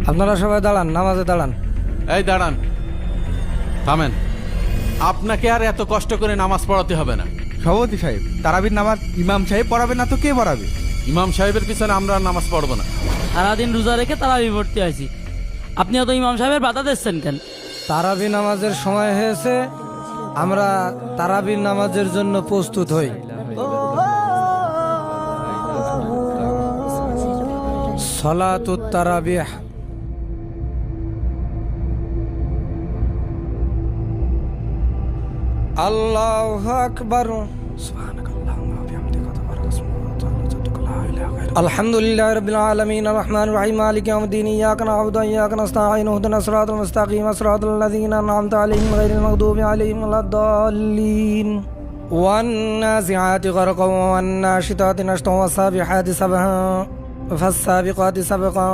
আপনারা সবাই দাঁড়ান, নামাজে দাঁড়ান। এই দাঁড়ান, থামেন। আপনাকে আর এত কষ্ট করে নামাজ পড়াতে হবে না। সভাপতি সাহেব, তারাবির নামাজ ইমাম সাহেব পড়াবে না তো কে পড়াবে? ইমাম সাহেবের পিছনে আমরা আর নামাজ পড়বো না। সারাদিন রোজা রেখে তারাবি পড়তে আছি, আপনি তো ইমাম সাহেবের বাধা দিচ্ছেন কেন? তারাবি নামাজের সময় হয়েছে, আমরা তারাবি নামাজের জন্য প্রস্তুত হই। সলাতুত তারাবিহ। আল্লাহু আকবার। আলহামদুলিল্লাহি রাব্বিল আলামিন আর রহমানির রহিম মালিকি ইয়াউমিদ্দিন ইয়্যাকা না'বুদু ওয়া ইয়্যাকা নাস্তাঈন ইহদিনাস সিরাতাল মুস্তাকিম সিরাতাল লাযীনা আন'আমতা আলাইহিম গায়রিল মাগদুবি আলাইহিম ওয়ালাদ-দাল্লিন। ওয়ান নাযিআতি গরকান ওয়ান নাশিতাতি নাশতা ওয়াস সাবিহাতি সাবহা ফাস সাবিকাতি সাবকা